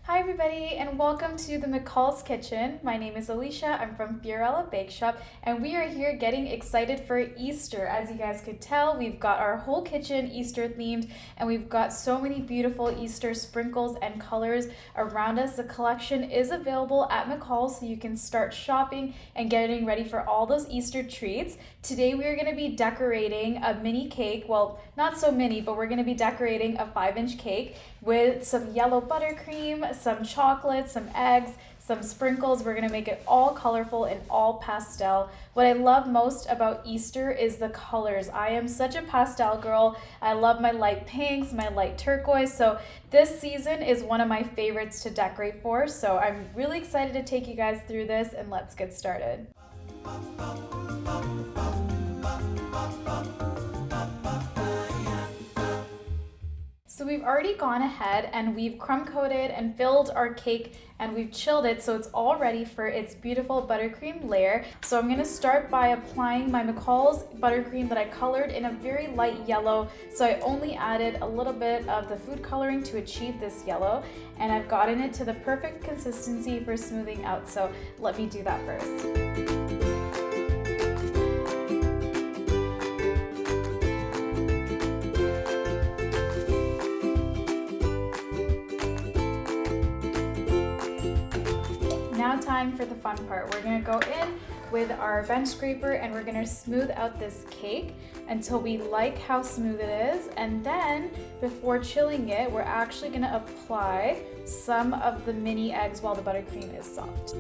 Hi everybody and welcome to the McCall's Kitchen. My name is Elisha, I'm from Fiorella Bake Shop and we are here getting excited for Easter. As you guys could tell, we've got our whole kitchen Easter themed and we've got so many beautiful Easter sprinkles and colors around us. The collection is available at McCall's so you can start shopping and getting ready for all those Easter treats. Today we are going to be decorating a mini cake, well not so mini, but we're going to be decorating a 5-inch cake with some yellow buttercream, some chocolate, some eggs, some sprinkles. We're gonna make it all colorful and all pastel. What I love most about Easter is the colors. I am such a pastel girl. I love my light pinks, my light turquoise. So this season is one of my favorites to decorate for. So I'm really excited to take you guys through this and let's get started. So we've already gone ahead and we've crumb coated and filled our cake and we've chilled it so it's all ready for its beautiful buttercream layer. So I'm going to start by applying my McCall's buttercream that I colored in a very light yellow. So I only added a little bit of the food coloring to achieve this yellow, and I've gotten it to the perfect consistency for smoothing out. So let me do that first. Now time for the fun part. We're gonna go in with our bench scraper and we're gonna smooth out this cake until we like how smooth it is. And then before chilling it, we're actually gonna apply some of the mini eggs while the buttercream is soft.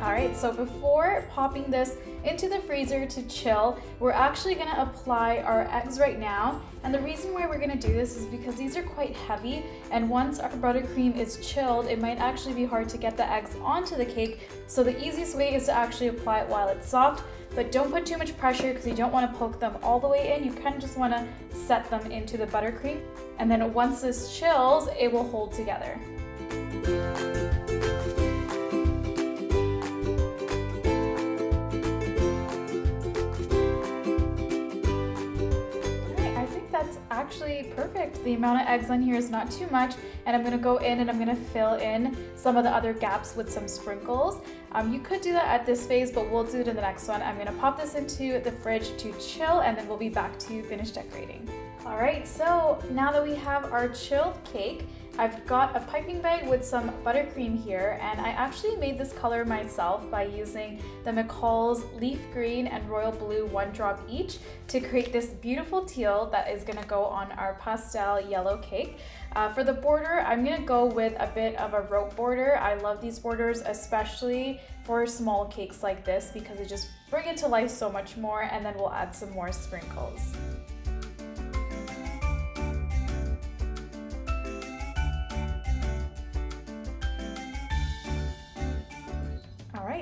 All right, so before popping this into the freezer to chill, we're actually gonna apply our eggs right now. And the reason why we're gonna do this is because these are quite heavy, and once our buttercream is chilled, it might actually be hard to get the eggs onto the cake. So the easiest way is to actually apply it while it's soft, but don't put too much pressure because you don't wanna poke them all the way in. You kind of just wanna set them into the buttercream. And then once this chills, it will hold together. Actually perfect. The amount of eggs on here is not too much, and I'm gonna go in and I'm gonna fill in some of the other gaps with some sprinkles. You could do that at this phase, but we'll do it in the next one. I'm gonna pop this into the fridge to chill, and then we'll be back to finish decorating. All right, so now that we have our chilled cake, I've got a piping bag with some buttercream here, and I actually made this color myself by using the McCall's leaf green and royal blue 1 drop each to create this beautiful teal that is gonna go on our pastel yellow cake. For the border, I'm gonna go with a bit of a rope border. I love these borders, especially for small cakes like this, because it just brings it to life so much more, and then we'll add some more sprinkles.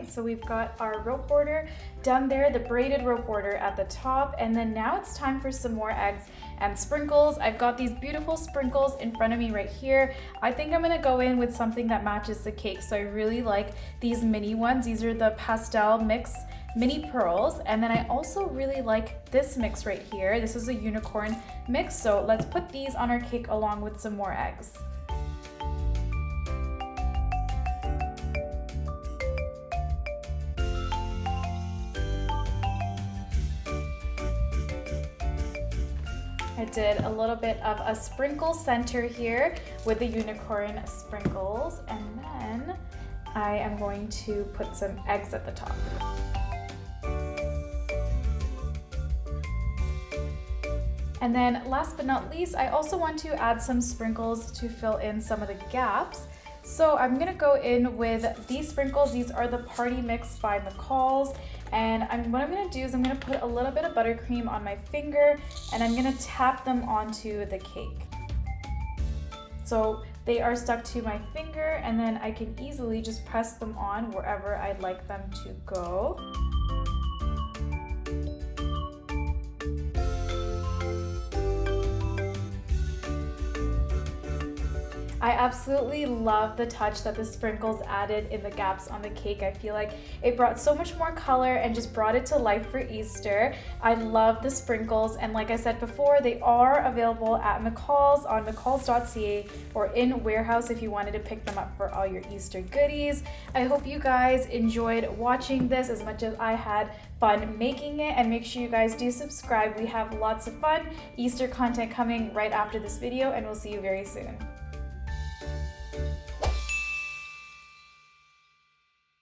So we've got our rope border done there, the braided rope border at the top, and then now it's time for some more eggs and sprinkles. I've got these beautiful sprinkles in front of me right here. I think I'm gonna go in with something that matches the cake. So I really like these mini ones. These are the pastel mix mini pearls, and then I also really like this mix right here. This is a unicorn mix, so let's put these on our cake along with some more eggs. I did a little bit of a sprinkle center here with the unicorn sprinkles, and then I am going to put some eggs at the top. And then last but not least, I also want to add some sprinkles to fill in some of the gaps. So I'm gonna go in with these sprinkles. These are the Party Mix by McCall's. And what I'm gonna do is I'm gonna put a little bit of buttercream on my finger and I'm gonna tap them onto the cake. So they are stuck to my finger, and then I can easily just press them on wherever I'd like them to go. I absolutely love the touch that the sprinkles added in the gaps on the cake. I feel like it brought so much more color and just brought it to life for Easter. I love the sprinkles, and like I said before, they are available at McCall's on mccalls.ca or in warehouse if you wanted to pick them up for all your Easter goodies. I hope you guys enjoyed watching this as much as I had fun making it, and make sure you guys do subscribe. We have lots of fun Easter content coming right after this video, and we'll see you very soon.